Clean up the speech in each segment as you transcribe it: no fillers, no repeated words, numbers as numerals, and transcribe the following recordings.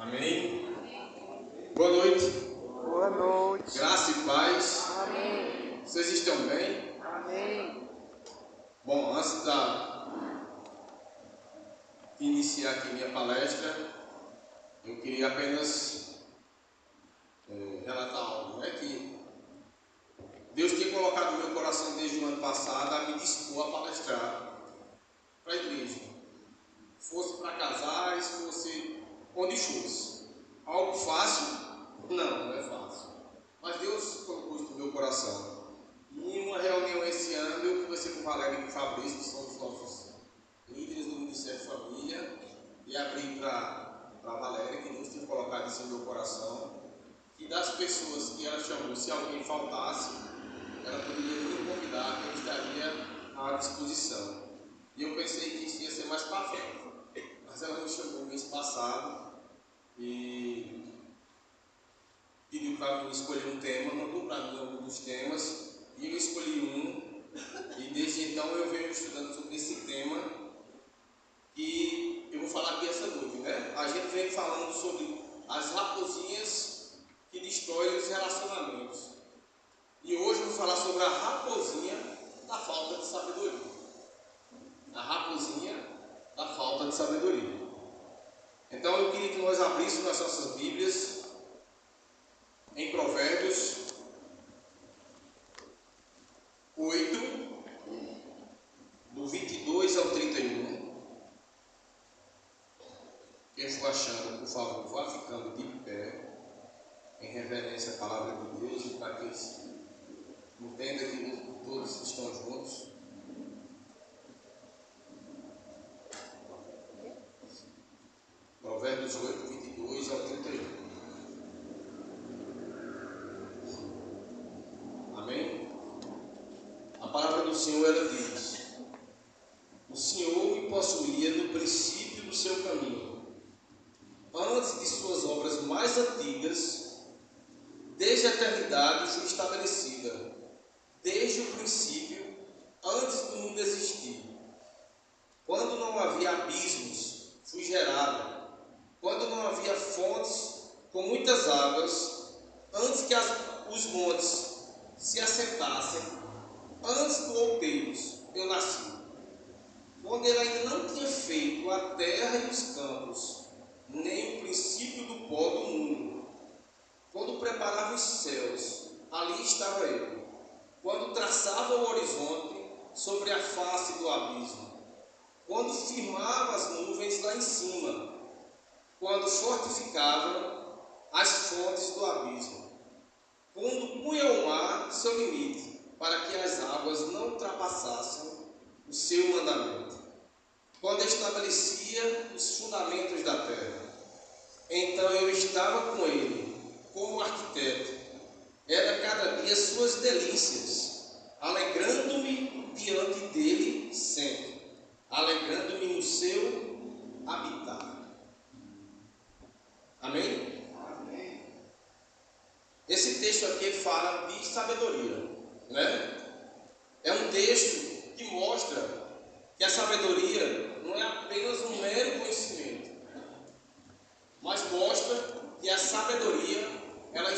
Amém? Boa noite. Boa noite. Graça e paz. Amém. Vocês estão bem? Amém. Bom, antes de iniciar aqui minha palestra, eu queria apenas relatar algo, né? Que Deus tinha colocado no meu coração desde o ano passado a me dispor a palestrar para a igreja. Fosse para casais, fosse onde fosse. Algo fácil? Não é fácil. Mas Deus colocou isso no meu coração. E em uma reunião esse ano, eu conversei com o Valério e com o Fabrício, que são os nossos líderes do Ministério de Família, e abri para a Valéria, que Deus tinha colocado isso no meu coração, e das pessoas que ela chamou, se alguém faltasse, ela poderia me convidar, que eu estaria à disposição. E eu pensei que isso ia ser mais para frente. Mas ela me chamou no mês passado e pediu para mim escolher um tema, mandou para mim alguns dos temas, e eu escolhi um, e desde então eu venho estudando sobre esse tema, que eu vou falar aqui essa noite, né? A gente vem falando sobre as raposinhas que destroem os relacionamentos. E hoje eu vou falar sobre a raposinha da falta de sabedoria. A raposinha da falta de sabedoria. Então eu queria que nós abríssemos as nossas Bíblias em Provérbios 8, do 22 ao 31. Quem for achando, por favor, vá ficando de pé, em reverência à palavra de Deus, e para que entenda que todos estão juntos. Provérbios 8, 22 ao 31. Amém? A palavra do Senhor, ela diz: o Senhor me possuía no princípio do seu caminho, antes de suas obras mais antigas, desde a eternidade fui estabelecida, desde o princípio, antes do mundo existir. Quando não havia abismos, fui gerada, quando não havia fontes com muitas águas, antes que os montes se assentassem, antes do outeiros eu nasci. Quando ele ainda não tinha feito a terra e os campos, nem o princípio do pó do mundo. Quando preparava os céus, ali estava ele. Quando traçava o horizonte sobre a face do abismo. Quando firmava as nuvens lá em cima. Quando fortificava as fontes do abismo. Quando punha o mar seu limite, para que as águas não ultrapassassem o seu mandamento. Quando estabelecia os fundamentos da terra. Então eu estava com ele, como arquiteto. Era cada dia suas delícias, alegrando-me diante dele sempre, alegrando-me no seu habitar. Amém? Amém. Esse texto aqui fala de sabedoria, né? É um texto que mostra que a sabedoria não é apenas um mero conhecimento, mas mostra que a sabedoria ela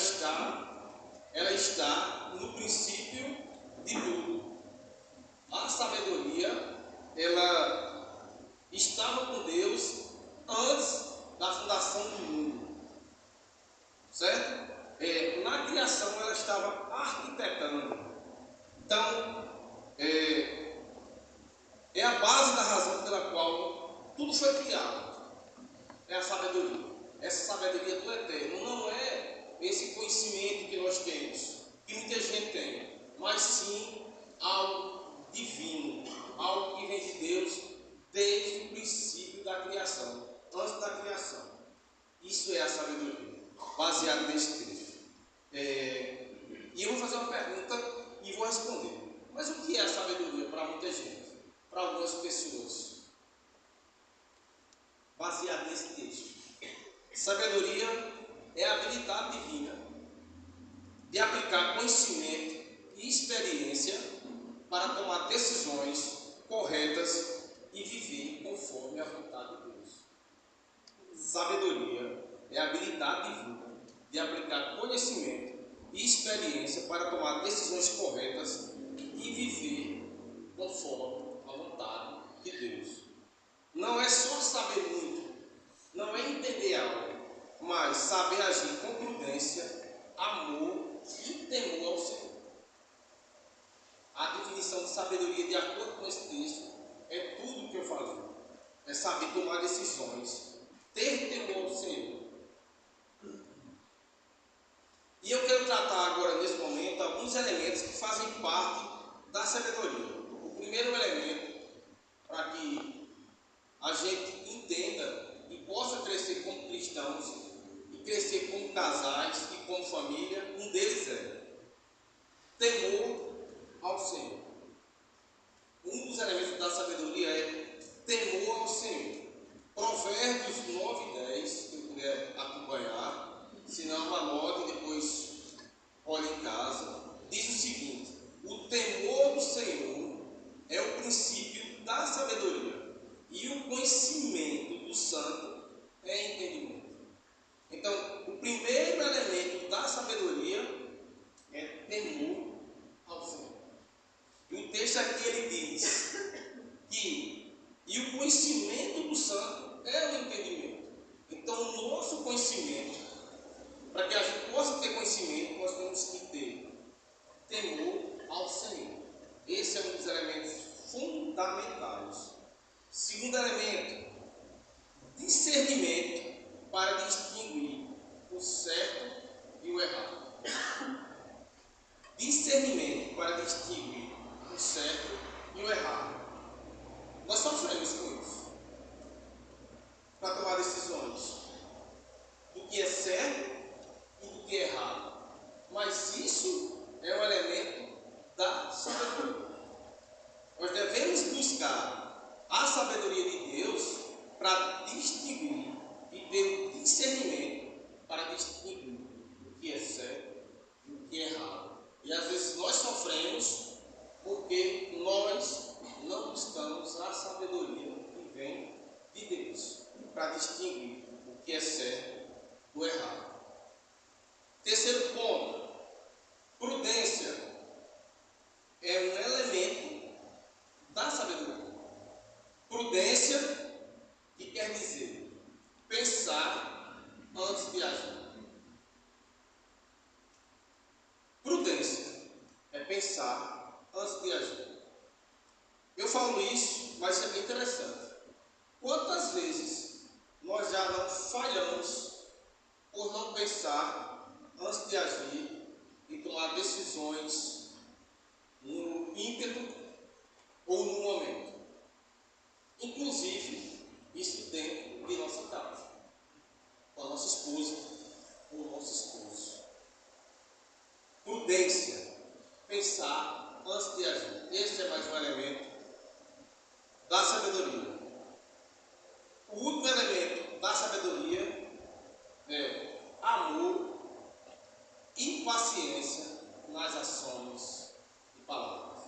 está no princípio de tudo. A sabedoria ela estava com Deus antes da fundação do mundo, certo? Na criação ela estava arquitetando. Então é a base da razão pela qual tudo foi criado. É a sabedoria. Essa sabedoria do eterno não é esse conhecimento que nós temos, que muita gente tem, mas sim algo divino, algo que vem de Deus desde o princípio da criação, antes da criação. Isso é a sabedoria, baseado nesse texto. E eu vou fazer uma pergunta e vou responder. Mas o que é a sabedoria para muita gente, para algumas pessoas? Baseado nesse texto. Sabedoria é a habilidade divina de aplicar conhecimento e experiência para tomar decisões corretas e viver conforme a vontade de Deus. Sabedoria é a habilidade divina de aplicar conhecimento e experiência para tomar decisões corretas e viver conforme a vontade de Deus. Não é só saber muito, não é entender algo, mas saber agir com prudência, amor e temor ao Senhor. A definição de sabedoria, de acordo com esse texto, é tudo o que eu falei. É saber tomar decisões, ter temor ao Senhor. E eu quero tratar agora, nesse momento, alguns elementos que fazem parte da sabedoria. O primeiro elemento, para que a gente entenda e possa crescer como cristãos, e crescer como casais e como família, um deles é temor ao Senhor. Um dos elementos da sabedoria é temor ao Senhor. Provérbios 9 e 10, se eu puder acompanhar, se não, anote e depois olhe em casa. Diz o seguinte: o temor do Senhor é o princípio da sabedoria, e o conhecimento do santo é entendimento. Então, o primeiro elemento da sabedoria é temor ao Senhor. E o texto aqui ele diz que e o conhecimento do santo é o entendimento. Então, o nosso conhecimento, para que a gente possa ter conhecimento, nós temos que ter temor ao Senhor. Esse é um dos elementos fundamentais. Segundo elemento, discernimento para distinguir o certo e o errado. Discernimento para distinguir o certo e o errado. Nós sofremos com isso. Para tomar decisões do que é certo e do que é errado. Mas isso é um elemento da sabedoria. Nós devemos buscar a sabedoria de Deus para distinguir e ter o discernimento para distinguir o que é certo e o que é errado. E às vezes nós sofremos porque nós não buscamos a sabedoria que vem de Deus para distinguir o que é certo do errado. Terceiro ponto, prudência é um elemento da sabedoria. Prudência, que quer dizer pensar antes de agir. Prudência é pensar antes de agir. Eu falo isso, mas isso é bem interessante. Quantas vezes nós já não falhamos por não pensar antes de agir e tomar decisões no ímpeto ou no momento? Inclusive, isso dentro de nossa casa, com a nossa esposa ou o nosso esposo. Prudência, pensar antes de agir. Este é mais um elemento da sabedoria. O último elemento da sabedoria é amor e paciência nas ações e palavras.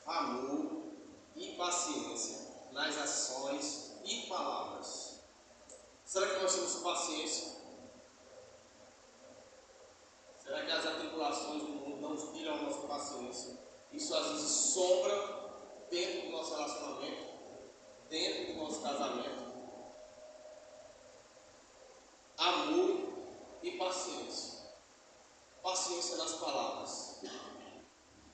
Amor e paciência nas ações e palavras. Será que nós temos paciência? Será que as atribulações do mundo não tiram a nossa paciência? Isso às vezes sombra dentro do nosso relacionamento, dentro do nosso casamento. Amor e paciência. Paciência nas palavras.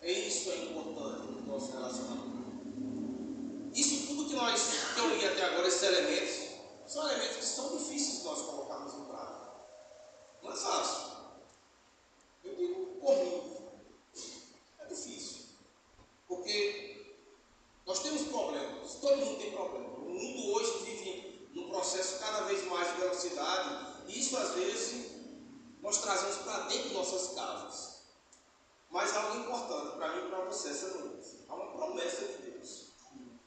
Isso é importante no nosso relacionamento. Isso tudo que eu li até agora, esses elementos, são elementos que são difíceis de nós colocarmos em prática. Não é fácil. Eu digo por mim. É difícil. Porque nós temos problemas. Todo mundo tem problema. O mundo hoje vive num processo cada vez mais de velocidade. E isso às vezes nós trazemos para dentro de nossas casas. Mas há algo importante para mim e para você essa noite. Há uma promessa de Deus.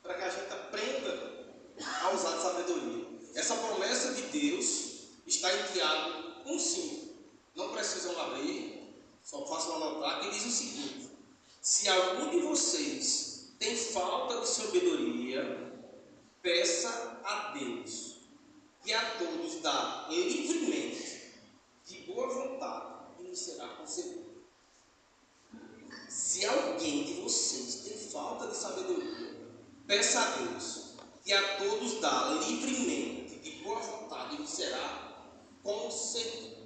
Para que a gente aprenda a usar de sabedoria. Essa promessa de Deus está em Tiago 1,5. Não precisam abrir, só façam anotar, que diz o seguinte: se algum de vocês tem falta de sabedoria, peça a Deus, que a todos dá livremente, de boa vontade, e lhe será concedido. Se alguém de vocês tem falta de sabedoria, peça a Deus, que a todos dá livremente, de boa vontade, e lhe será concedido.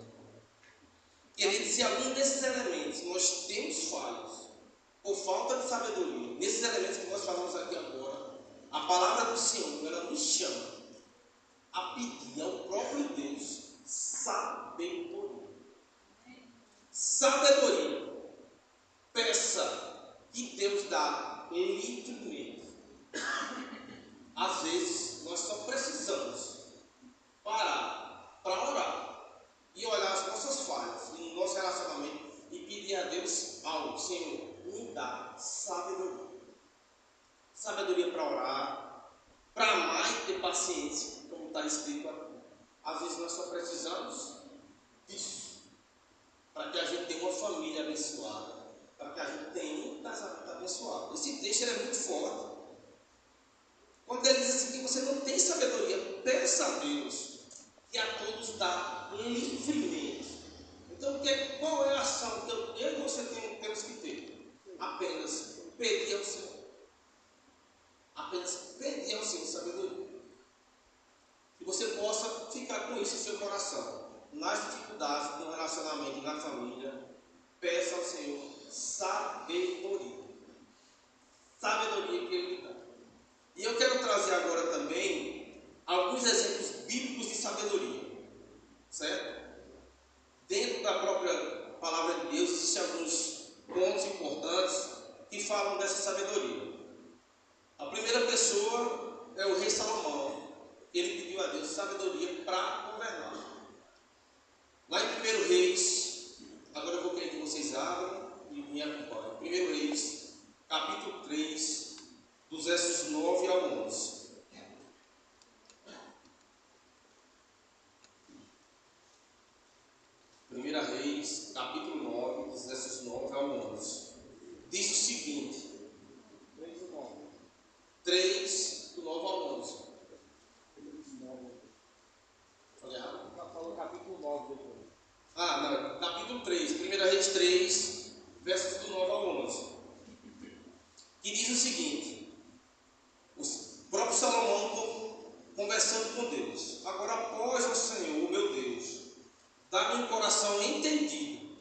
Querido, se algum desses elementos nós temos falhos, por falta de sabedoria, nesses elementos que nós falamos aqui agora, a palavra do Senhor, ela nos chama a pedir ao próprio Deus sabedoria. Sabedoria. Peça que Deus dá livremente. Às vezes, nós só precisamos parar para orar e olhar as nossas falhas no nosso relacionamento e pedir a Deus algo. Senhor, me dá sabedoria. Sabedoria para orar, para amar e ter paciência, como está escrito aqui. Às vezes nós só precisamos disso, para que a gente tenha uma família abençoada, para que a gente tenha um casamento abençoado. Esse texto é muito forte. Quando ele diz assim que você não tem sabedoria, peça a Deus, que a todos dá livremente. Então, qual é a ação que eu e você temos que ter? Apenas pedir ao Senhor. Apenas pedir ao Senhor sabedoria. Que você possa ficar com isso em seu coração. Nas dificuldades, no relacionamento, na família, peça ao Senhor sabedoria. Sabedoria que Ele lhe dá. E eu quero trazer agora também alguns exemplos bíblicos de sabedoria. Certo? Dentro da própria palavra de Deus, existem alguns pontos importantes que falam dessa sabedoria. A primeira pessoa é o rei Salomão. Ele pediu a Deus sabedoria para governar. Lá em 1 Reis, agora eu vou querer que vocês abram e me acompanhem. 1 Reis, capítulo 3, dos versos 9 ao 11. 1 Reis, capítulo 9, dos versos 9 ao 11. Diz o seguinte: 3, do 9 ao 11. Falei errado? Falou capítulo 9 depois. Não, capítulo 3, 1 Reis 3, versos do 9 ao 11. Que diz o seguinte: o próprio Salomão conversando com Deus. Agora, após o Senhor, o meu Deus, dá-me um coração entendido,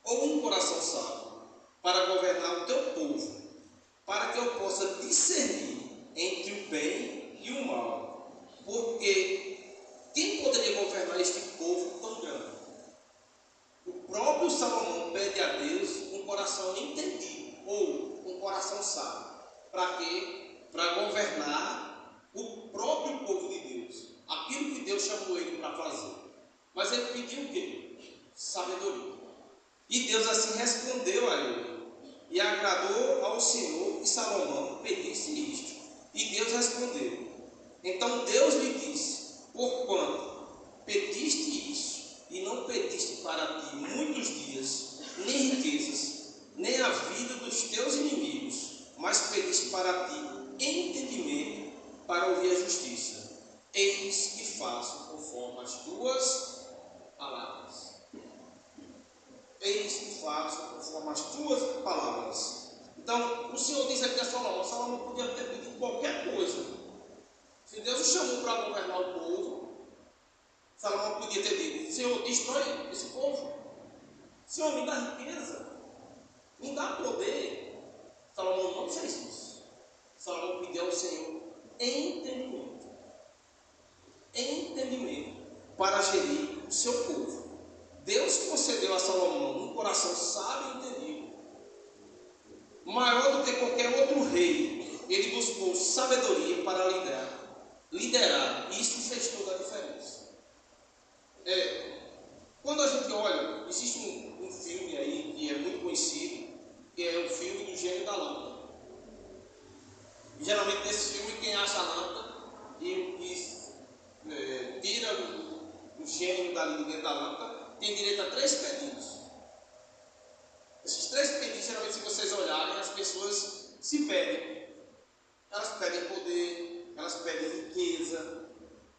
ou um coração sábio, para governar o teu povo, para que eu possa discernir entre o bem e o mal. Porque quem poderia governar este povo tão grande? O próprio Salomão pede a Deus um coração entendido, ou um coração sábio. Para quê? Para governar o próprio povo de Deus. Aquilo que Deus chamou ele para fazer. Mas ele pediu o quê? Sabedoria. E Deus assim respondeu a ele. E agradou ao Senhor que Salomão pedisse isto. E Deus respondeu. Então Deus lhe disse: porquanto pediste isso, e não pediste para ti muitos dias, nem riquezas, nem a vida dos teus inimigos, mas pediste para ti entendimento para ouvir a justiça. Eis que faço conforme as tuas palavras. Eis que faço conforme as tuas palavras. Então, o Senhor disse aqui a Salomão. Salomão podia ter pedido qualquer coisa. Se Deus o chamou para governar o povo, Salomão podia ter dito: Senhor, destrói esse povo. Senhor, me dá riqueza, me dá poder. Salomão não fez isso. Salomão pediu ao Senhor entendimento. Entendimento para gerir o seu povo. Deus concedeu a Salomão um coração sábio e entendido. Maior do que qualquer outro rei, ele buscou sabedoria para liderar. E isso fez toda a diferença. Quando a gente olha, existe um filme aí que é muito conhecido, que é o filme do Gênio da Lâmpada. E geralmente nesse filme, quem acha a lâmpada e tira o gênio dali de dentro da lâmpada, tem direito a 3 pedidos. Esses 3 pedidos, geralmente, se vocês olharem, as pessoas se pedem. Elas pedem poder, elas pedem riqueza,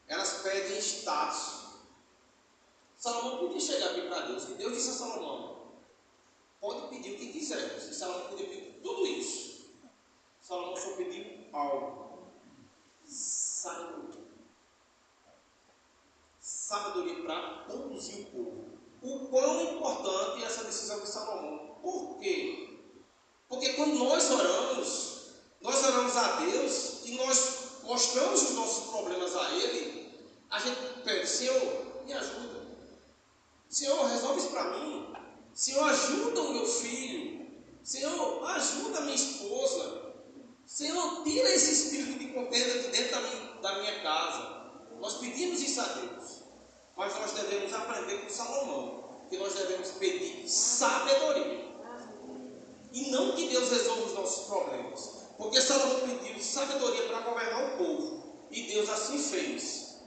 elas pedem status. Salomão podia chegar aqui para Deus, e Deus disse a Salomão: pode pedir o que quiser. E Salomão podia pedir tudo isso. Salomão só pediu algo: sabedoria. Sabedoria para conduzir o povo. O quão importante é essa decisão de Salomão. Por quê? Porque quando nós oramos a Deus e nós mostramos os nossos problemas a Ele, a gente pede: Senhor, me ajuda. Senhor, resolve isso para mim. Senhor, ajuda o meu filho. Senhor, ajuda a minha esposa. Senhor, tira esse espírito de contenda de dentro da minha casa. Nós pedimos isso a Deus. Mas nós devemos aprender com Salomão, que nós devemos pedir sabedoria. E não que Deus resolva os nossos problemas. Porque Salomão pediu sabedoria para governar o povo. E Deus assim fez.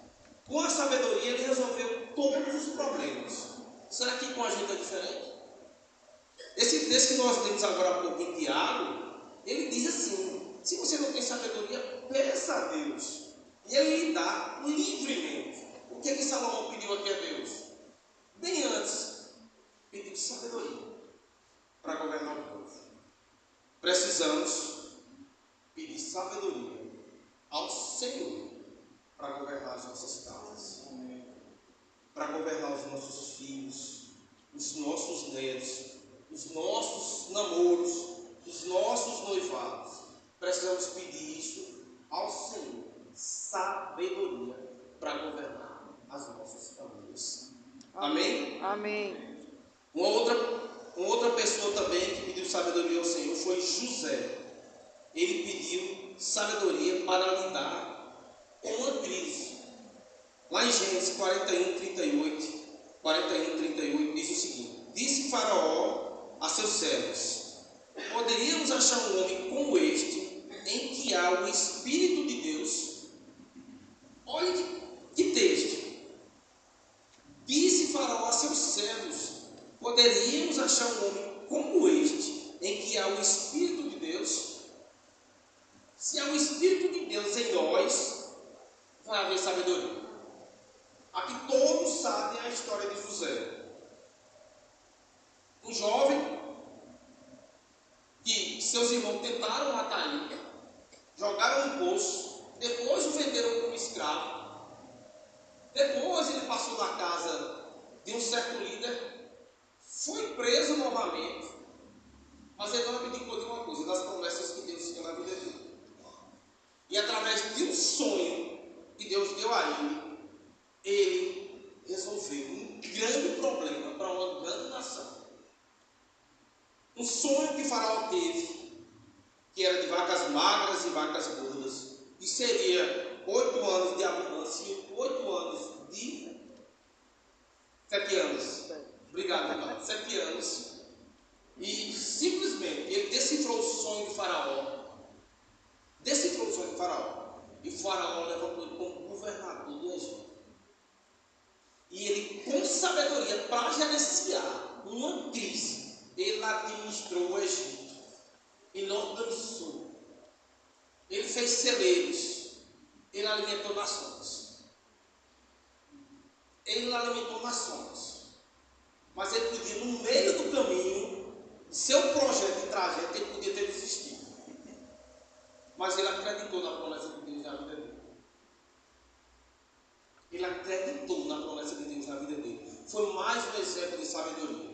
Com a sabedoria ele resolveu todos os problemas. Será que com a gente é diferente? Esse texto que nós lemos agora há pouco em Tiago, ele diz assim: se você não tem sabedoria, peça a Deus. E ele lhe dá livremente. O que é que Salomão pediu aqui a Deus? Bem antes, pediu sabedoria para governar o povo. Precisamos pedir sabedoria ao Senhor para governar as nossas casas, para governar os nossos filhos, os nossos netos, os nossos namoros, os nossos noivados. Precisamos pedir isso ao Senhor, sabedoria para governar as nossas famílias. Amém? Amém. Uma outra pessoa também que pediu sabedoria ao Senhor foi José. Ele pediu sabedoria para lidar com uma crise. Lá em Gênesis 41:38 diz o seguinte: disse Faraó a seus servos: poderíamos achar um homem como este, em que há o Espírito de Deus? Olha que texto. Disse Faraó a seus servos: poderíamos achar um homem como este, em que há o Espírito de Deus? Se há o Espírito de Deus em nós, vai haver sabedoria. Aqui todos sabem a história de José. Um jovem que seus irmãos tentaram matar ele, jogaram no poço, depois o venderam como escravo. Depois ele passou na casa de um certo líder, foi preso novamente, mas ele não abdicou de uma coisa: das promessas que Deus tinha na vida dele. E através de um sonho que Deus deu a ele resolveu um grande problema para uma grande nação. Um sonho que Faraó teve, que era de vacas magras e vacas gordas, e seria 8 anos de abundância e 8 anos de 7 anos. Obrigado, irmão. 7 anos. E simplesmente ele decifrou o sonho de Faraó. E Faraó levantou ele como governador do Egito. E ele, com sabedoria, para gerenciar uma crise, ele administrou o Egito. Ele organizou. Ele fez celeiros. Ele alimentou nações. Mas ele podia, no meio do caminho, seu projeto de trajeto, ele podia ter desistido. Mas ele acreditou na promessa de Deus na vida dele. Ele acreditou na promessa de Deus na vida dele. Foi mais um exemplo de sabedoria.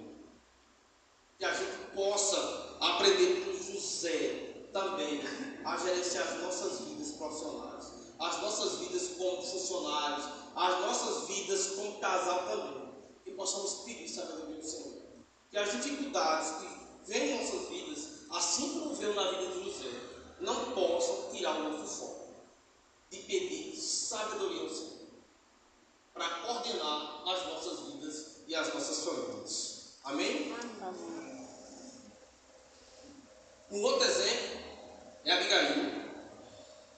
Que a gente possa aprender com José também a gerenciar as nossas vidas profissionais, as nossas vidas como funcionários, as nossas vidas como casal também. Que possamos pedir sabedoria do Senhor. Que as dificuldades que vêm em nossas vidas, assim como veio na vida de José, não possam tirar o nosso foco de pedir sabedoria ao Senhor para coordenar as nossas vidas e as nossas famílias. Amém? Amém. Um outro exemplo é Abigail.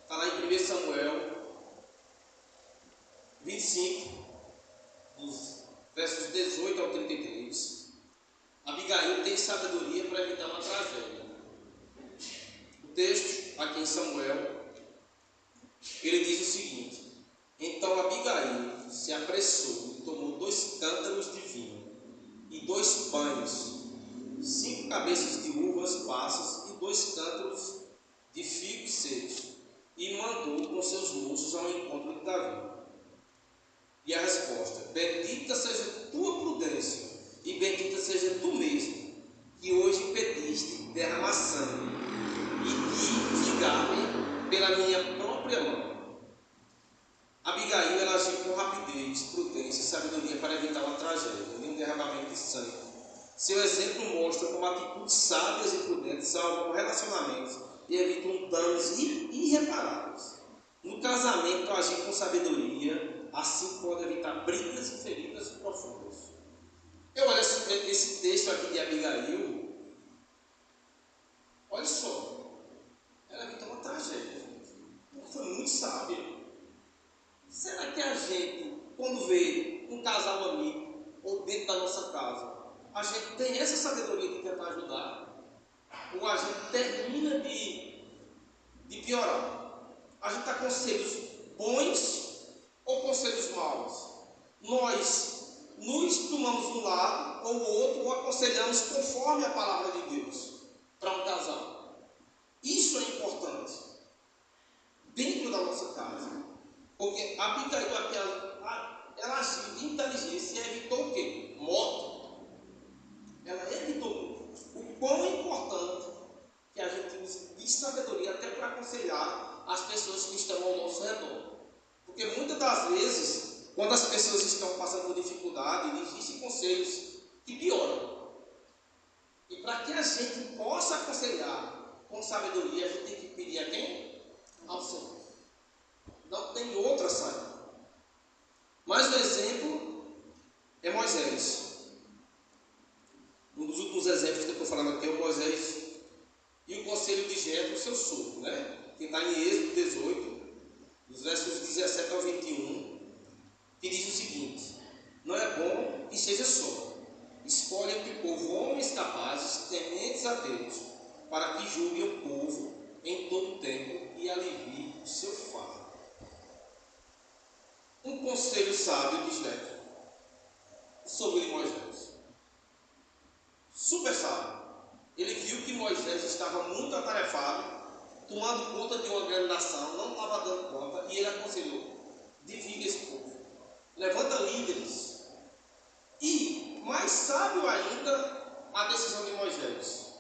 Está lá em 1 Samuel 25, dos versos 18 ao 33. Abigail tem sabedoria para evitar uma tragédia. O texto, aqui em Samuel, ele diz o seguinte: Então Abigail se apressou e tomou 2 cântaros de vinho e 2 pães, 5 cabeças de uvas passas e 2 cântaros de figos secos, e mandou com seus moços ao encontro de Davi. E a resposta: bendita seja tua prudência, e bendita seja tu mesmo, que hoje impediste derramar sangue, e de vingar-me pela minha própria mão. Abigail, ela agiu com rapidez, prudência e sabedoria para evitar uma tragédia e um derramamento de sangue. Seu exemplo mostra como atitudes sábias e prudentes salvam relacionamentos e evitam danos irreparáveis. No casamento, agir com sabedoria, assim pode evitar brigas e feridas profundas. Eu olho esse texto aqui de Abigail, olha só, ela evitou uma tragédia. Ela foi muito sábia. Será que a gente, quando vê um casal amigo ou dentro da nossa casa, a gente tem essa sabedoria de tentar ajudar? Ou a gente termina de piorar? A gente dá conselhos bons ou conselhos maus? Nós nos tomamos um lado ou outro, ou aconselhamos conforme a palavra de Deus para um casal. Isso é importante dentro da nossa casa. Porque Abigail aqui, ela agiu de inteligência e evitou o quê? Morte. Ela evitou o quão importante que a gente use de sabedoria até para aconselhar as pessoas que estão ao nosso redor. Porque muitas das vezes, quando as pessoas estão passando por dificuldade, existem conselhos que pioram. E para que a gente possa aconselhar com sabedoria, a gente tem que pedir a quem? Ao Senhor. Não tem outra saída. Mas o exemplo é Moisés. Um dos últimos exemplos que eu estou falando aqui é o Moisés e o conselho de Jetro, seu sogro, né? Que está em Êxodo 18, dos versos 17 ao 21, que diz o seguinte: não é bom que seja só. Escolhe entre o povo homens capazes, tementes a Deus, para que julguem o povo em todo o tempo e alivie o seu fardo. Um conselho sábio de Jetro, sobre Moisés. Super sábio. Ele viu que Moisés estava muito atarefado, tomando conta de uma grande nação, não estava dando conta, e ele aconselhou: divide esse povo, levanta líderes. E, mais sábio ainda, a decisão de Moisés,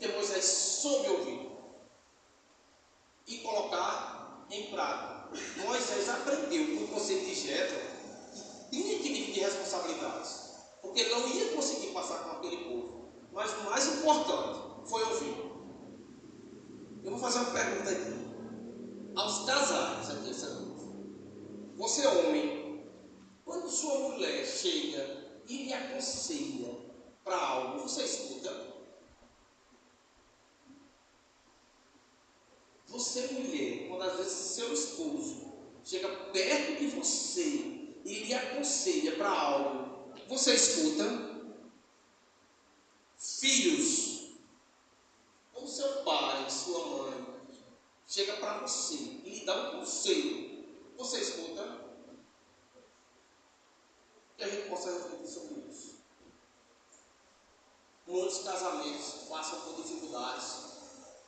que Moisés soube ouvir e colocar em prática. Moisés aprendeu com o conselho de Jetro que tinha que dividir responsabilidades, porque ele não ia conseguir passar com aquele povo. Mas o mais importante foi ouvir. Eu vou fazer uma pergunta aqui aos casais aqui essa noite. Você é homem, quando sua mulher chega e lhe aconselha para algo, você escuta? Você, mulher, quando às vezes seu esposo chega perto de você e lhe aconselha para algo, você escuta? Filhos, quando seu pai, sua mãe, chega para você e lhe dá um conselho, você escuta? Que a gente possa refletir sobre isso. Muitos casamentos passam por dificuldades,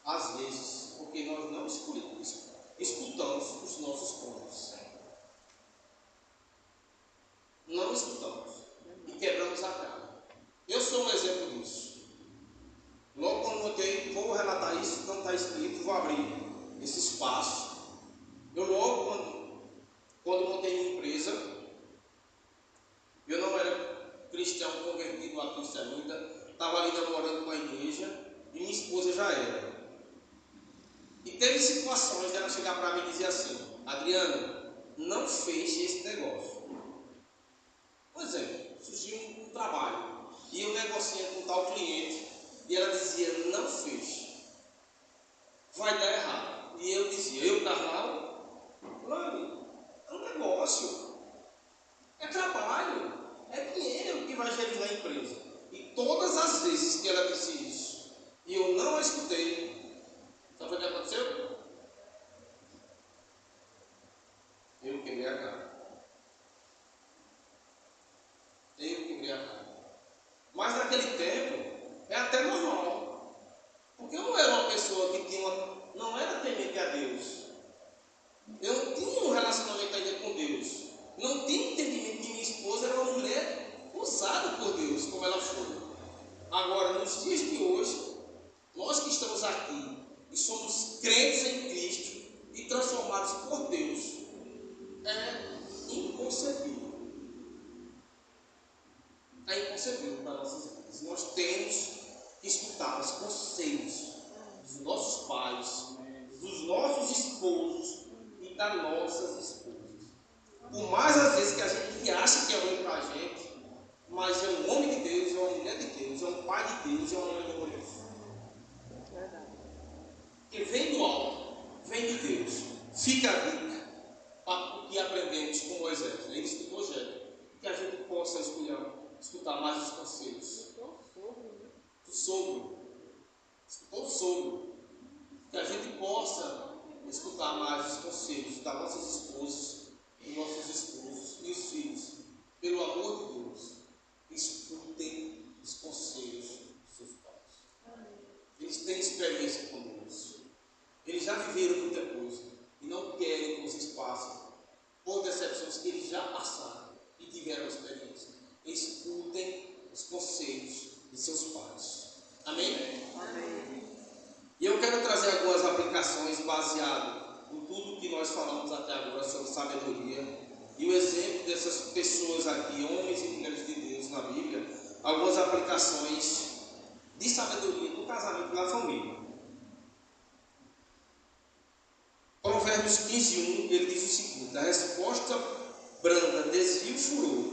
às vezes, porque nós não escutamos os nossos cônjuges. Não escutamos e quebramos a cara. Eu sou um exemplo disso. Logo quando montei, vou relatar isso, não está escrito, vou abrir esse espaço. Eu logo quando montei minha empresa, eu não era cristão convertido a Cristo ainda, estava ali namorando com a igreja e minha esposa já era. E teve situações dela chegar para mim e dizer assim: Adriano, não feche esse negócio. Por exemplo, surgiu um trabalho e eu negocio com tal cliente e ela dizia: não feche, vai dar errado. E eu dizia: eu, Carnal, Lani, é um negócio, é trabalho, é dinheiro que vai gerir na empresa. E todas as vezes que ela disse isso e eu não a escutei, sabe o que aconteceu? Eu quebrei a cara. a carne. Mas naquele tempo é até normal. Porque eu não era uma pessoa que não era temente a Deus. Eu não tinha um relacionamento ainda com Deus. Não tinha entendimento que minha esposa era uma mulher usada por Deus, como ela foi. Agora, nos dias de hoje, nós que estamos aqui e somos crentes em Cristo e transformados por Deus, é inconcebível. É inconcebível para nossas vidas. Nós temos que escutar os conselhos dos nossos pais, dos nossos esposos e das nossas esposas. Por mais às vezes que a gente acha que é ruim para a gente, mas é um homem de Deus, é uma mulher de Deus, é um pai de Deus, é uma mãe de Deus. Que vem do alto, vem de Deus, fica a dica para o que aprendemos com Moisés. Ele explicou, que a gente possa escutar mais os conselhos do sogro. Escutou o sogro. Que a gente possa escutar mais os conselhos das nossas esposas, dos nossos esposos e os filhos. Pelo amor de Deus, escutem os conselhos dos seus pais. Eles têm experiência com Deus. Eles já viveram muita coisa e não querem que vocês passem por decepções que eles já passaram e tiveram experiência. Escutem os conselhos de seus pais. Amém? Amém. E eu quero trazer algumas aplicações baseadas em tudo que nós falamos até agora sobre sabedoria e o exemplo dessas pessoas aqui, homens e mulheres de Deus na Bíblia, algumas aplicações de sabedoria no casamento e na família. Provérbios 15:1, ele diz o seguinte: a resposta branda desvia o furor,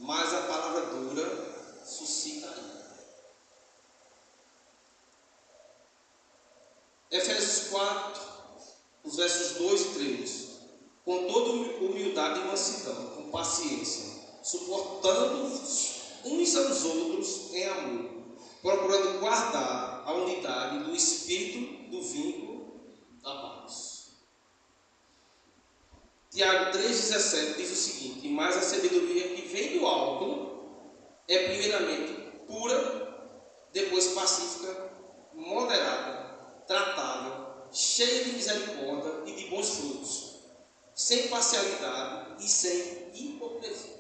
mas a palavra dura suscita a ira. Efésios 4, os versos 2 e 3. Com toda humildade e mansidão, com paciência, suportando-vos uns aos outros em amor, procurando guardar a unidade do espírito do vínculo da paz. Tiago 3,17 diz o seguinte: mas a sabedoria que vem do alto é primeiramente pura, depois pacífica, moderada, tratável, cheia de misericórdia e de bons frutos, sem parcialidade e sem hipocrisia.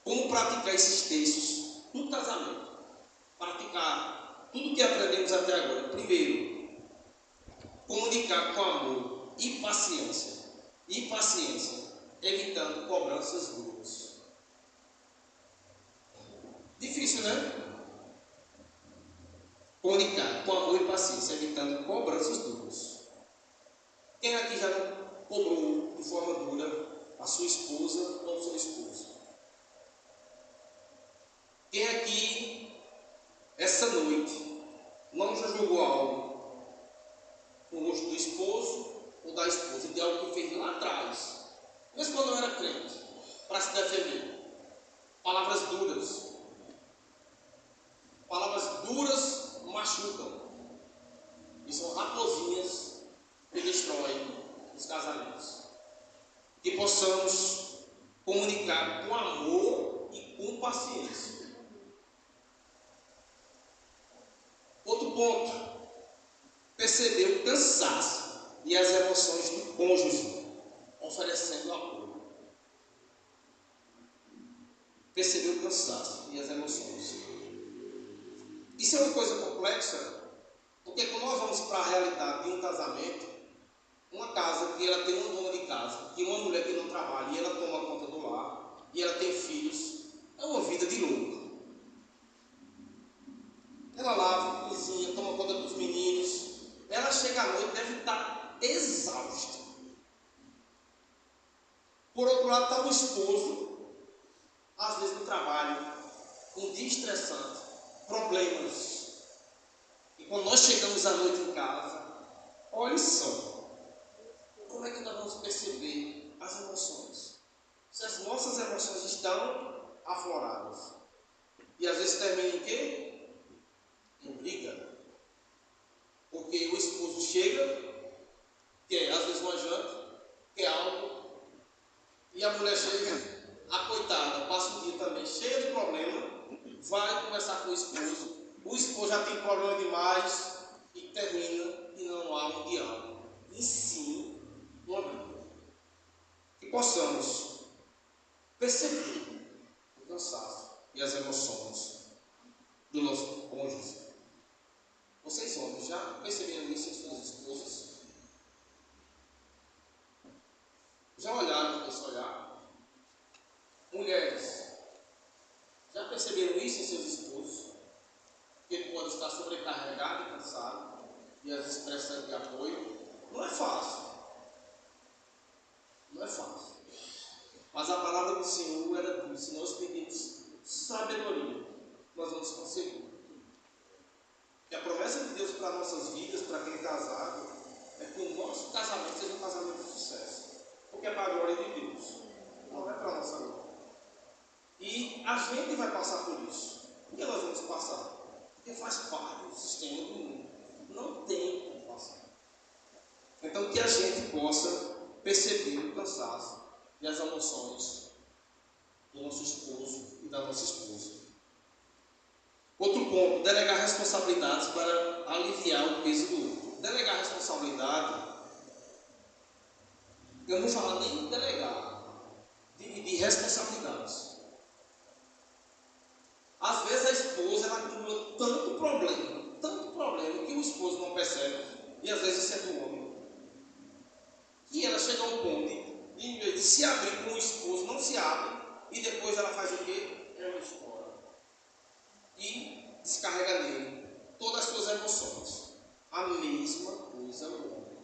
Como praticar esses textos no casamento? Praticar tudo que aprendemos até agora. Primeiro, comunicar com amor e paciência. E paciência, evitando cobranças duras. Difícil, né? Comunicar com amor e paciência, evitando cobranças duras. Quem aqui já não cobrou de forma dura a sua esposa ou o seu esposo? Quem aqui, essa noite, não já jogou algo no rosto do esposo ou da esposa, de algo que fez lá atrás, mesmo quando não era crente, para se defender? Palavras duras. Palavras duras machucam. E são raposinhas que destroem os casamentos. Que possamos comunicar com amor e com paciência. Outro ponto: perceber o cansaço e as emoções do cônjuge, oferecendo apoio. Perceber o cansaço e as emoções. Isso é uma coisa complexa, porque quando nós vamos para a realidade de um casamento, uma casa que ela tem uma dona de casa, e uma mulher que não trabalha, e ela toma conta do lar, e ela tem filhos, é uma vida de louco. Ela lava, cozinha, toma conta dos meninos, ela chega à noite, deve estar exausta. Por outro lado está o esposo, às vezes no trabalho, um dia estressante, problemas. E quando nós chegamos à noite em casa, olha só, como é que nós vamos perceber as emoções? Se as nossas emoções estão afloradas. E às vezes termina em quê? Em briga. Porque o esposo chega, quer às vezes uma janta, quer algo, e a mulher chega, a coitada passa o dia também cheia de problema, vai conversar com o esposo já tem problema demais e termina e não há um diálogo. Ensine uma briga. Que possamos perceber o cansaço e as emoções do nosso cônjuge. Vocês homens já perceberam isso em suas esposas? Já olharam para esse olhar? Mulheres, já perceberam isso em seus esposos? Que ele pode estar sobrecarregado e cansado, e as expressões de apoio. Não é fácil. Não é fácil. Mas a palavra do Senhor era diz: se nós pedimos sabedoria, nós vamos conseguir. E a promessa de Deus para nossas vidas, para quem é casado, é que o nosso casamento seja um casamento de sucesso. Porque é para a glória de Deus, não é para a nossa glória. E a gente vai passar por isso. Por que nós vamos passar? Porque faz parte do sistema do mundo. Não tem como passar. Então, que a gente possa perceber o cansaço e as emoções do nosso esposo e da nossa esposa. Outro ponto: delegar responsabilidades para aliviar o peso do outro. Delegar responsabilidade, eu não vou falar nem delegar, dividir responsabilidades. Às vezes a esposa ela acumula tanto problema que o esposo não percebe, e às vezes isso é do homem. E ela chega a um ponto de, em vez de se abrir com o esposo, não se abre, e depois ela faz o quê? Ela estoura. E descarrega nele todas as suas emoções. A mesma coisa no homem.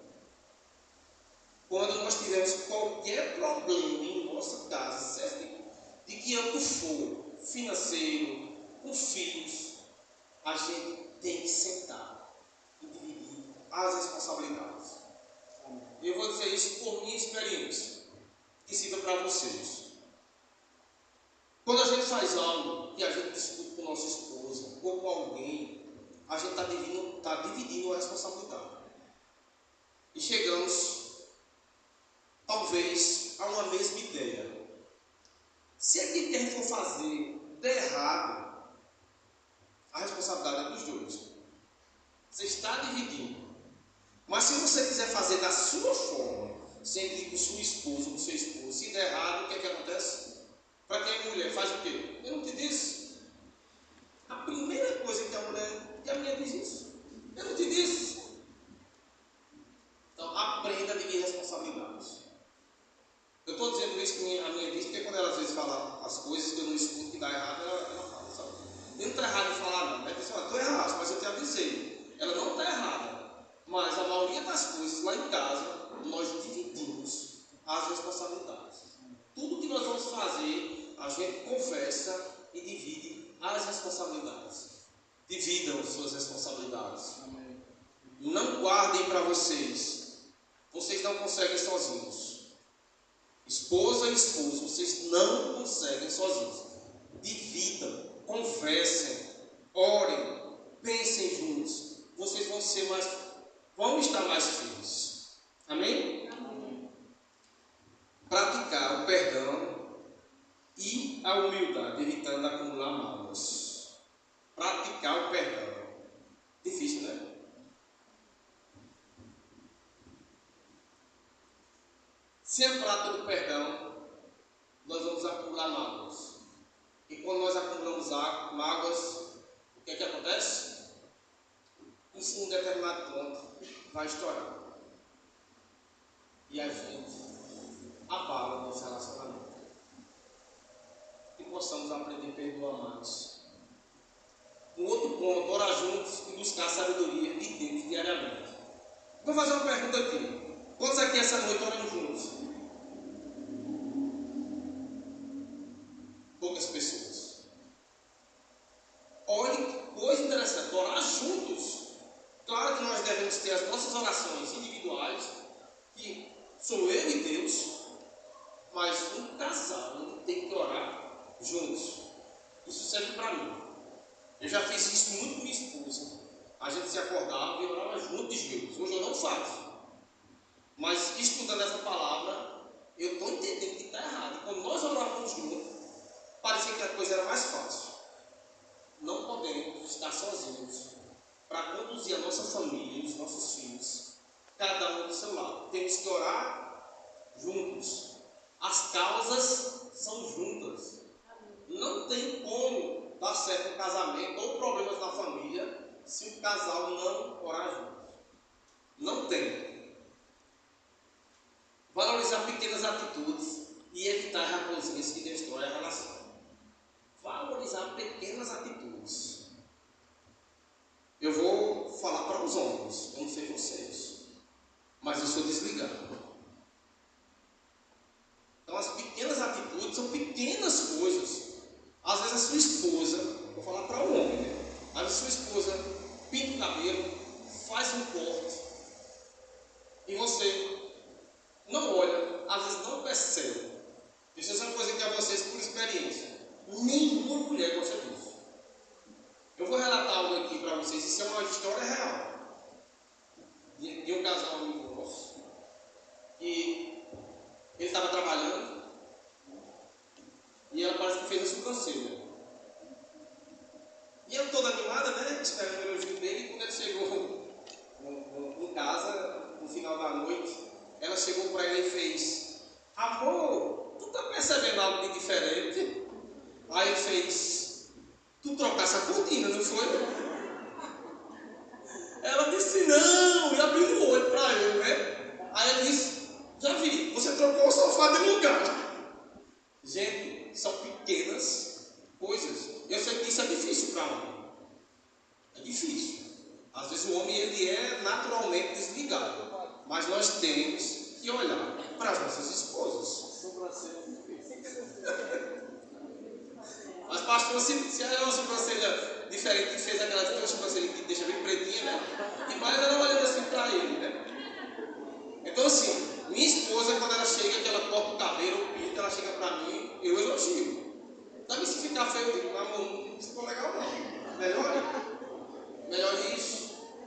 Quando nós tivermos qualquer problema em nossa casa, certo? De que âmbito for, financeiro, com filhos, a gente tem que sentar e dividir as responsabilidades. Eu vou dizer isso por minha experiência, que sirva para vocês. Quando a gente faz algo que a gente discute com nossa esposa ou com alguém, a gente está dividindo a responsabilidade. E chegamos, talvez, a uma mesma ideia. Se aquilo que a gente for fazer der errado, a responsabilidade é dos dois. Você está dividindo. Mas se você quiser fazer da sua forma, sempre ir com sua esposa, com seu esposo, se der errado, o que é que acontece? Para quem é mulher, faz o quê? Eu não te disse. A primeira coisa que a mulher diz isso. Eu não te disse. Então, aprenda a dividir responsabilidades. Eu estou dizendo isso que a minha diz, porque quando ela às vezes fala as coisas que eu não escuto que dá errado, ela fala, sabe? Eu não está errado em falar, não. Ela diz assim: estou errado, mas eu te avisei. Ela não está errada. Mas a maioria das coisas lá em casa, nós dividimos as responsabilidades. Tudo que nós vamos fazer, a gente conversa e divide as responsabilidades. Dividam suas responsabilidades. Amém. Não guardem para vocês. Vocês não conseguem sozinhos. Esposa e esposo, vocês não conseguem sozinhos. Dividam, conversem, orem, pensem juntos. Vocês vão estar mais firmes. Amém? Amém. Praticar o perdão e a humildade, evitando acumular mágoas. Praticar o perdão. Difícil, né? Sem a prática do perdão, nós vamos acumular mágoas. E quando nós acumulamos mágoas, o que é que acontece? Em um determinado ponto, vai estourar. E a gente abala o nosso relacionamento. E possamos aprender a perdoar mais. Um outro ponto: orar juntos e buscar a sabedoria de Deus diariamente. Vou fazer uma pergunta aqui. Quantos aqui essa noite oram juntos? Poucas pessoas. Olha que coisa interessante, orar juntos. Claro que nós devemos ter as nossas orações individuais, que sou eu e Deus, mas um casal tem que orar juntos. Isso serve para mim. Eu já fiz isso muito com minha esposa. A gente se acordava e orava junto de joelhos. Hoje eu não faço. Mas estudando essa palavra, eu estou entendendo que está errado. Quando nós orávamos juntos, achei que a coisa era mais fácil. Não podemos estar sozinhos para conduzir a nossa família e os nossos filhos, cada um do seu lado. Temos que orar juntos. As causas são juntas. Não tem como dar certo um casamento ou problemas na família se o casal não orar juntos. Não tem. Valorizar pequenas atitudes e evitar raposinhas que destroem a relação. Valorizar pequenas atitudes. Eu vou falar para os homens, eu não sei vocês, mas eu sou desligado. Então as pequenas atitudes são pequenas coisas. Às vezes a sua esposa, vou falar para o homem, né? Às vezes a sua esposa pinta o cabelo, faz um corte, e você não olha, às vezes não percebe. Isso é uma coisa que a vocês por experiência. Nenhuma mulher gosta disso. Eu vou relatar algo aqui para vocês, isso é uma história real. De um casal amigo nosso, que ele estava trabalhando, e ela parece que fez a sobrancelha. E eu toda animada, né, esperando o elogio dele, e quando ele chegou em casa, no final da noite, ela chegou para ele e fez: amor, tu tá percebendo algo de diferente? Aí ele fez: tu trocasse a cortina, não foi? Ela disse não, e abriu o olho para ele, né? Aí ele disse: já vi, você trocou o sofá de lugar. Gente, são pequenas coisas. Eu sei que isso é difícil para o homem. É difícil. Às vezes o homem ele é naturalmente desligado. Mas nós temos que olhar para as nossas esposas. Mas pastor, se ela é uma sobrancelha diferente, que fez aquela de sobrancelha que deixa bem pretinha, né? E mais ela olhando assim para ele, né? Então assim, minha esposa, quando ela chega, que ela corta o cabelo, pinta, ela chega para mim, eu elogio. Também se ficar feio, eu digo: amor, não ficou legal não. Melhor isso.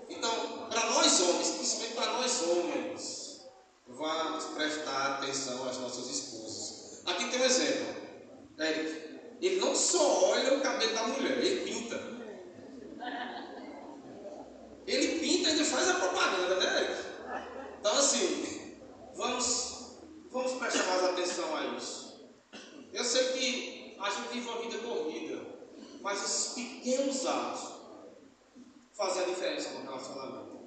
Então, para nós homens, principalmente para nós homens, vamos prestar atenção às nossas esposas. Aqui tem um exemplo. Eric, ele não só olha o cabelo da mulher, ele pinta. Ele pinta e ainda faz a propaganda, né, Eric? Então assim, vamos prestar mais atenção a isso. Eu sei que a gente vive uma vida corrida, mas esses pequenos atos fazem a diferença no relacionamento.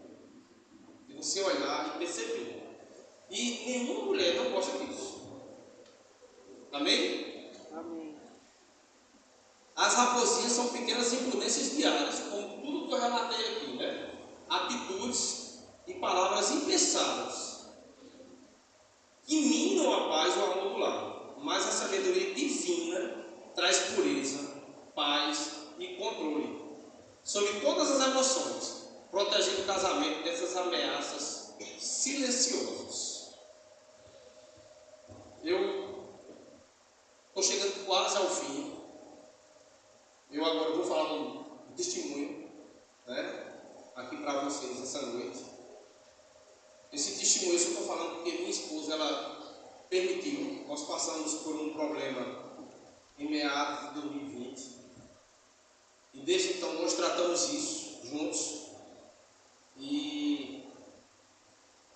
E você olhar e perceber. E nenhuma mulher não gosta disso. Amém? Amém. As raposinhas são pequenas imprudências diárias, como tudo que eu relatei aqui, né? Atitudes e palavras impensadas, que minam a paz e o amor do lar. Mas a sabedoria divina traz pureza, paz e controle sobre todas as emoções, protegendo o casamento dessas ameaças silenciosas. Eu estou chegando quase ao fim. Eu agora vou falar um testemunho, né, aqui para vocês essa noite. Esse testemunho eu estou falando porque minha esposa, ela permitiu. Nós passamos por um problema em meados de 2020. E desde então nós tratamos isso juntos. E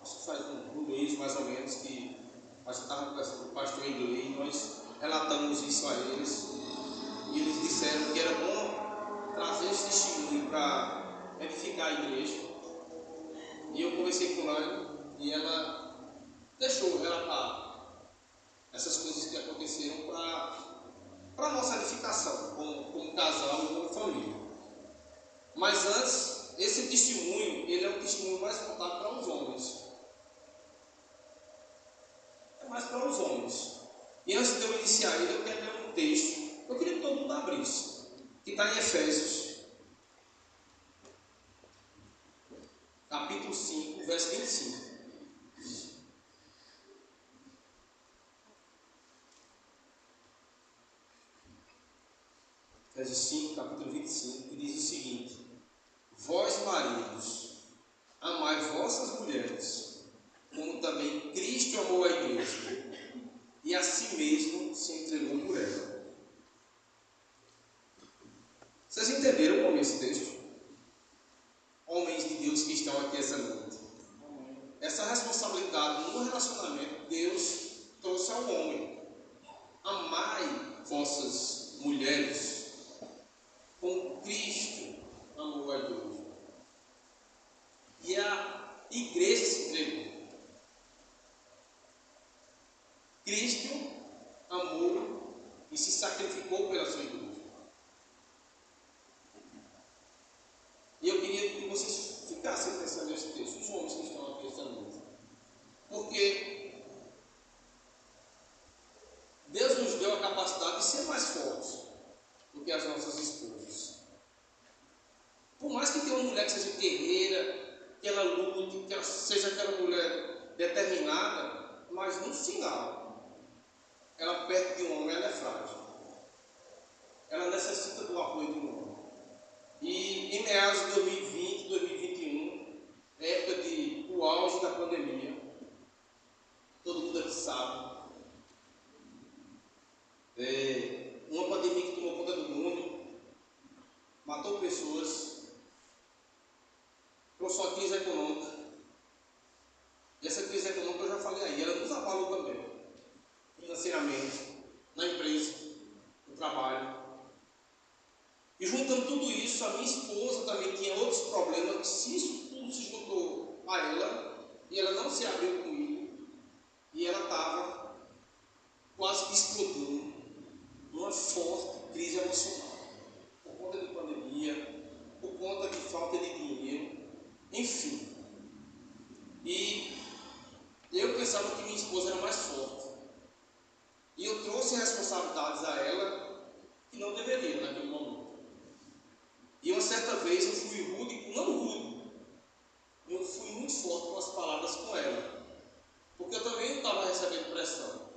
acho que faz um mês mais ou menos que a gente estava conversando com o pastor inglês, nós relatamos isso a eles. E eles disseram que era bom trazer esse testemunho para edificar a igreja. E eu conversei com ela e ela deixou relatar essas coisas que aconteceram para a nossa edificação, como casal e como família. Mas antes, esse testemunho, ele é um testemunho mais voltado para os homens. É mais para os homens. E antes de eu iniciar ele, eu quero ler um texto. Eu queria que todo mundo abrisse, que está em Efésios, capítulo 5, verso 25. Efésios 5, capítulo 25, que diz o seguinte: vós, maridos, amai vossas mulheres, como também Cristo amou a igreja, e a si mesmo se entregou por ela, esse texto? Homens de Deus que estão aqui essa noite. Essa responsabilidade no relacionamento, Deus trouxe ao homem. Amai vossas mulheres como Cristo amou a igreja. E a igreja se entregou. Cristo amou e se sacrificou pela sua igreja. E eu queria que vocês ficassem pensando nesse texto, os homens que estão aqui esta noite. Porque Deus nos deu a capacidade de ser mais fortes do que as nossas esposas. Por mais que tenha uma mulher que seja guerreira, que ela lute, que ela seja aquela mulher determinada, mas no final, ela perto de um homem, ela é frágil. Ela necessita do apoio de um homem. E em meados de 2020, 2021, época o auge da pandemia, todo mundo aqui sabe, uma pandemia que tomou conta do mundo, matou pessoas, trouxe uma crise econômica. E essa crise econômica, eu já falei aí, ela nos abalou também, financeiramente, na empresa, no trabalho. E juntando tudo isso, a minha esposa também tinha outros problemas, que se isso tudo se juntou a ela, e ela não se abriu comigo, e ela estava quase que explodindo numa forte crise emocional, por conta de pandemia, por conta de falta de dinheiro, enfim. E eu pensava que minha esposa era mais forte. E eu trouxe responsabilidades a ela que não deveria naquele momento. E uma certa vez eu fui rude, não rude, eu fui muito forte com as palavras com ela. Porque eu também não estava recebendo pressão.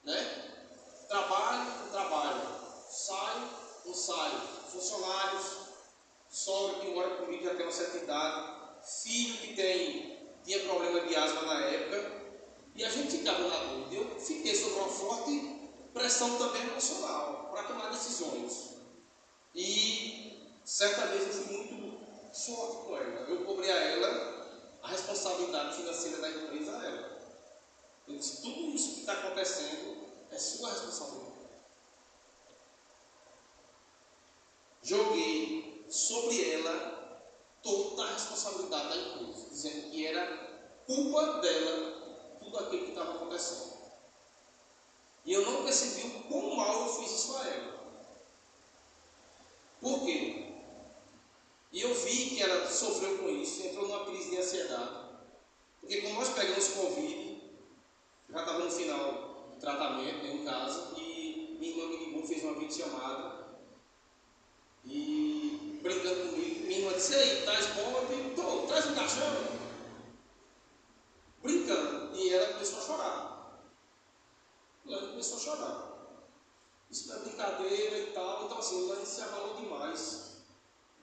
Né? Trabalho, saio, não saio. Funcionários, sogra que mora comigo já tem uma certa idade, filho que tinha problema de asma na época, e a gente ficava na dúvida. Eu fiquei sob uma forte pressão também emocional para tomar decisões. E certa vez eu fui muito forte com ela. Eu cobrei a ela a responsabilidade financeira da empresa a ela. Eu disse, tudo isso que está acontecendo é sua responsabilidade. Joguei sobre ela toda a responsabilidade da empresa, dizendo que era culpa dela tudo aquilo que estava acontecendo. E eu não percebi o quão mal eu fiz isso a ela. Por quê? E eu vi que ela sofreu com isso, entrou numa crise de ansiedade. Porque quando nós pegamos Covid, já estava no final do tratamento em casa, e minha irmã me ligou, fez uma videochamada, e brincando comigo, minha irmã disse, ei, traz bomba? Eu digo, tô, traz um caixão. Brincando, e ela começou a chorar. Isso não é brincadeira e tal. Então assim, ela se abalou demais,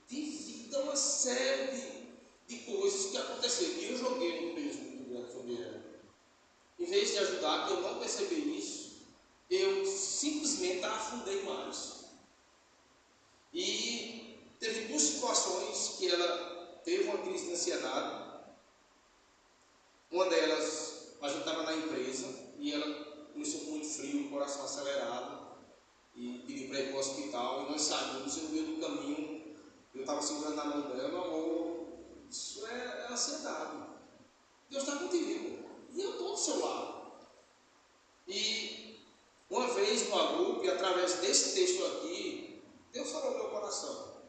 devido a uma série de coisas que aconteceram. E eu joguei um peso muito grande sobre ela. Em vez de ajudar, eu não percebi isso, eu simplesmente a afundei mais. E teve duas situações que ela teve uma crise de ansiedade. Uma delas, a gente estava na empresa e ela começou com muito frio, coração acelerado, e pediu para ir para o hospital. E nós saímos, e no meio do caminho eu estava segurando a mão dela, meu amor, isso é ansiedade. Deus está contigo e eu estou do seu lado. E uma vez no grupo, e através desse texto aqui, Deus falou no meu coração: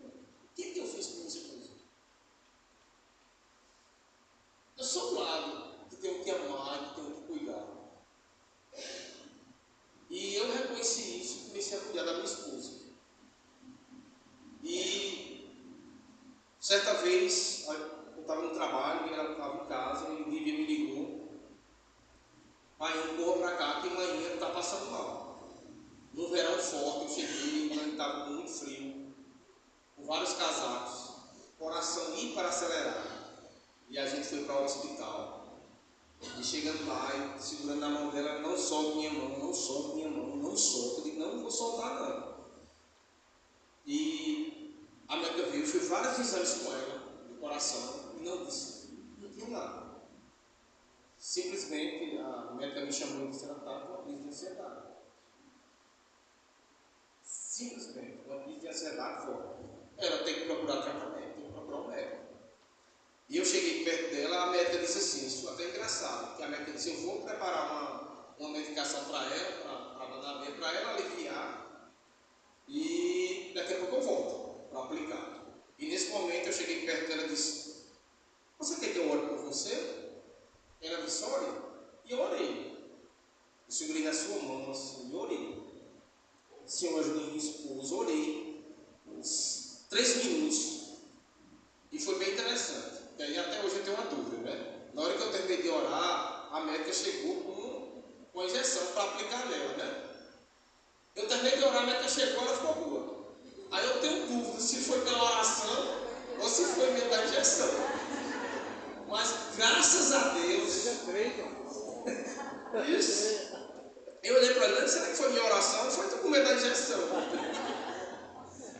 o que eu fiz com minha esposa? Eu sou do lado que tenho que amar, que tenho que cuidar. E eu reconheci isso e comecei a cuidar da minha esposa. E certa vez, eu estava no trabalho, e ela estava em casa, e o Lívia me ligou: pai, corra para cá que manhã está passando mal. No verão forte, eu cheguei, então estava com muito frio, com vários casacos, coração hiper acelerado. E a gente foi para o hospital. E chegando lá, e segurando na mão dela, não solta minha mão, não solta minha mão, não solta. Eu digo, não vou soltar não. E fiz vários exames com ela, do coração, e não tinha nada. Simplesmente a médica me chamou e disse: ela está com uma crise de ansiedade. Simplesmente, uma crise de ansiedade forte. Ela tem que procurar tratamento, tem que procurar um médico. E eu cheguei perto dela, a médica disse assim, isso até é engraçado, porque a médica disse: eu vou preparar uma medicação para ela, para mandar ver, para ela aliviar, e daqui a pouco eu volto para aplicar. E nesse momento eu cheguei perto dela e disse: você quer que eu ore por você? Ela disse: ore. E eu orei. Eu segurei na sua mão assim e orei. Senhor, ajuda minha esposa, orei uns 3 minutos. E foi bem interessante. E aí até hoje eu tenho uma dúvida, né? Na hora que eu terminei de orar, a médica chegou com a injeção para aplicar nela, né? Eu terminei de orar, a médica chegou, ela ficou boa. Aí eu tenho dúvida se foi pela oração ou se foi mesmo da injeção. Mas graças a Deus. Isso. Eu olhei para ela: será que foi minha oração ou foi tu com medo da injeção?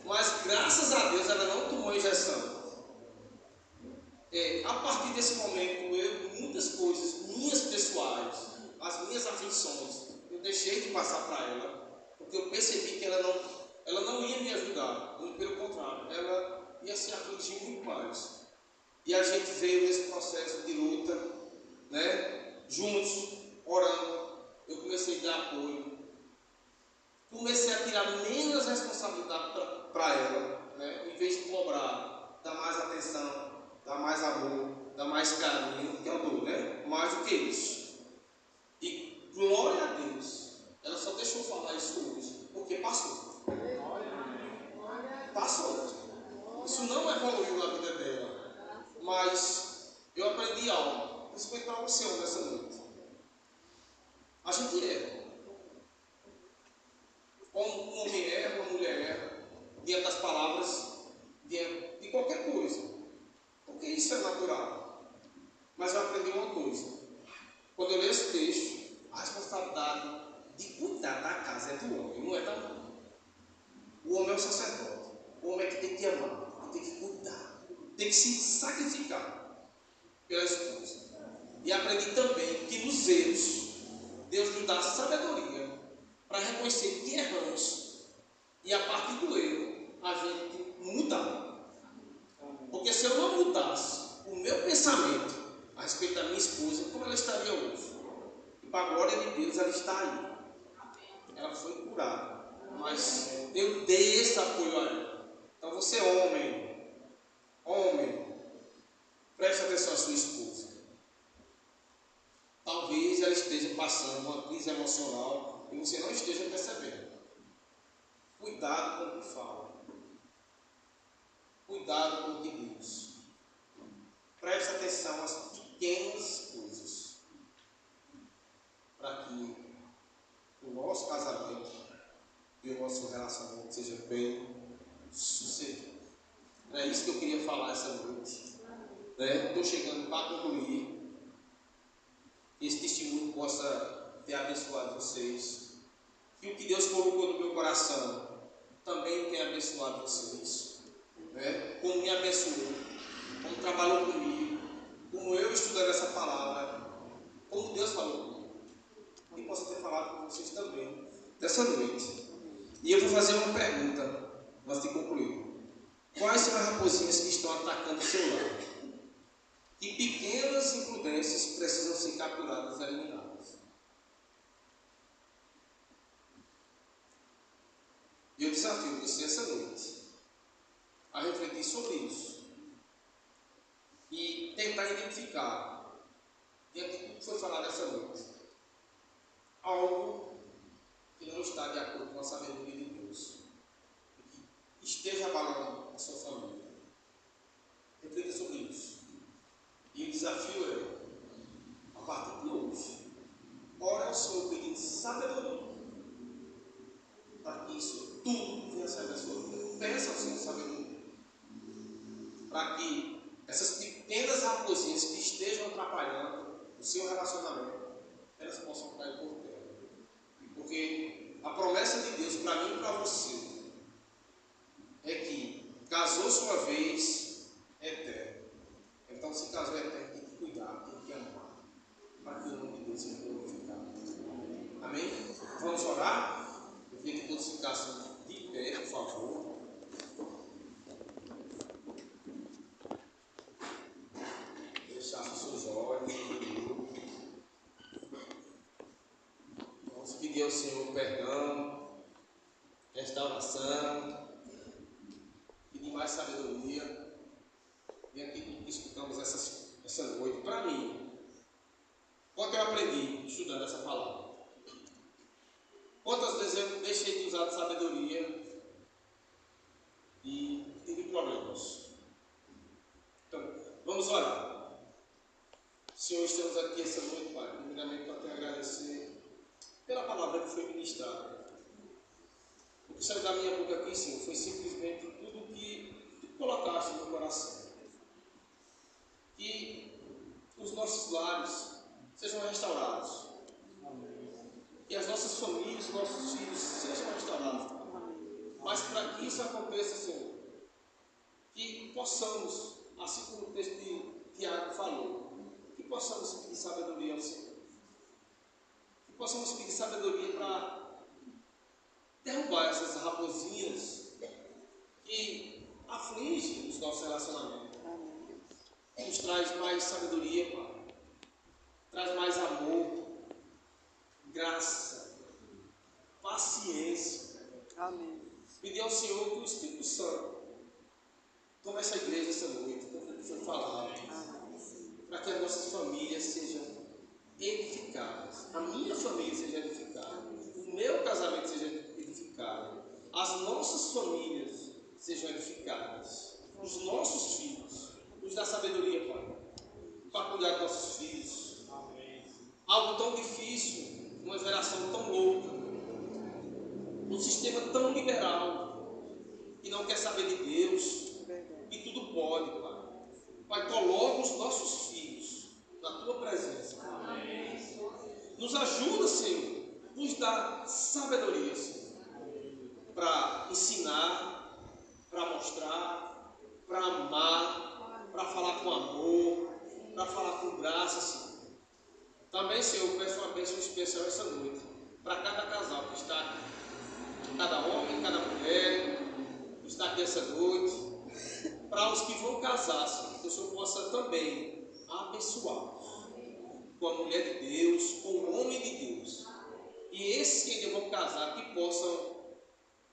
Mas graças a Deus ela não tomou a injeção. A partir desse momento, muitas coisas minhas pessoais, as minhas aflições, eu deixei de passar para ela, porque eu percebi que ela não ia me ajudar, muito pelo contrário, ela ia se afligir muito mais. E a gente veio nesse processo de luta, né, juntos, orando. Eu comecei a dar apoio, comecei a tirar menos responsabilidade para ela, né, em vez de cobrar, dar mais atenção, dar mais amor, dar mais carinho, que eu dou, né? Mais do que isso. E glória a Deus, ela só deixou falar isso hoje, porque passou. Passou. Isso não evoluiu na vida dela, mas eu aprendi algo, principalmente para você nessa noite. A gente erra. Como um homem erra, uma mulher erra, diante das palavras, diante de qualquer coisa. Porque isso é natural. Mas eu aprendi uma coisa. Quando eu leio esse texto, a responsabilidade de cuidar da casa é do homem, não é da mulher. O homem é o sacerdote. O homem é que tem que amar, que tem que cuidar, tem que se sacrificar pela esposa. E aprendi também que nos erros, Deus nos dá sabedoria para reconhecer que erramos e a partir do erro a gente mudar. Porque se eu não mudasse o meu pensamento a respeito da minha esposa, como ela estaria hoje? E para a glória de Deus, ela está aí. Ela foi curada. Mas eu dei esse apoio a ela. Então você, homem, preste atenção à sua esposa. Talvez ela esteja passando uma crise emocional e você não esteja percebendo. Cuidado com o que fala. Cuidado com o que diz. Preste atenção às pequenas coisas, para que o nosso casamento e o nosso relacionamento seja bem sucedido. É isso que eu queria falar essa noite. Estou chegando para concluir. Que esse testemunho possa ter abençoado vocês. Que o que Deus colocou no meu coração também tenha abençoado vocês. Como me abençoou, como trabalhou comigo, como eu estudando essa palavra, como Deus falou comigo, e possa ter falado com vocês também dessa noite. E eu vou fazer uma pergunta antes de concluir: quais são as raposinhas que estão atacando o seu lar? Que pequenas imprudências precisam ser capturadas e eliminadas? E eu desafio você essa noite a refletir sobre isso e tentar identificar, diante de tudo que foi falado essa noite, algo que não está de acordo com a sabedoria de Deus, que esteja abalando a sua família. Reflita sobre isso. E o desafio é, a partir de hoje, ora ao Senhor pedindo sabedoria, para que isso tudo venha a sair da sua vida. Peça ao Senhor sabedoria, para que essas pequenas raposinhas que estejam atrapalhando o seu relacionamento, elas possam cair por terra. Porque a promessa de Deus para mim e para você é que casou casou uma vez, é eterno. Então, se casou é eterno, tem que cuidar, tem que amar, para que o nome de Deus seja glorificado. Amém? Vamos orar? Eu queria que todos ficassem de pé, por favor. Fechassem os seus olhos. Vamos pedir ao Senhor perdão, restauração, pedir mais sabedoria. E aqui tudo que escutamos essa noite, para mim, quanto eu aprendi estudando essa palavra? Quantas vezes eu deixei de usar de sabedoria e tive problemas? Então, vamos orar. Senhor, estamos aqui essa noite, Pai, primeiramente para te agradecer pela palavra que foi ministrada. O que saiu da minha boca aqui, Senhor, foi simplesmente tudo que tu colocaste no meu coração. Que os nossos lares sejam restaurados. Que as nossas famílias, nossos filhos sejam restaurados. Mas para que isso aconteça, Senhor, que possamos, assim como o texto de Tiago falou, que possamos pedir sabedoria ao Senhor. Que possamos pedir sabedoria para derrubar essas raposinhas que afligem os nossos relacionamentos. Nos traz mais sabedoria, Pai. Traz mais amor, graça, paciência. Amém. Pedir ao Senhor que o Espírito Santo tome essa igreja essa noite, como foi falado, para que as nossas famílias sejam edificadas. A minha família seja edificada. O meu casamento seja edificado. As nossas famílias sejam edificadas. Os nossos filhos. Nos dá sabedoria, Pai, para cuidar dos nossos filhos. Algo tão difícil, uma geração tão louca, um sistema tão liberal, que não quer saber de Deus, que tudo pode, Pai. Pai, coloca os nossos filhos na Tua presença. Nos ajuda, Senhor, nos dá sabedoria, Senhor, para ensinar, para mostrar, para amar, para falar com amor, para falar com graça, Senhor. Também, Senhor, eu peço uma bênção especial essa noite, para cada casal que está aqui, cada homem, cada mulher, que está aqui essa noite, para os que vão casar, Senhor, que o Senhor possa também abençoá-los com a mulher de Deus, com o homem de Deus. E esses que ainda vão casar, que possam,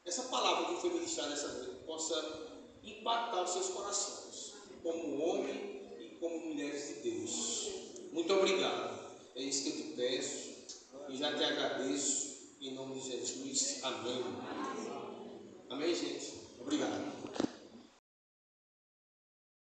essa palavra que foi ministrada essa noite, possa impactar os seus corações, como homem e como mulheres de Deus. Muito obrigado. É isso que eu te peço e já te agradeço em nome de Jesus. Amém. Amém, gente. Obrigado.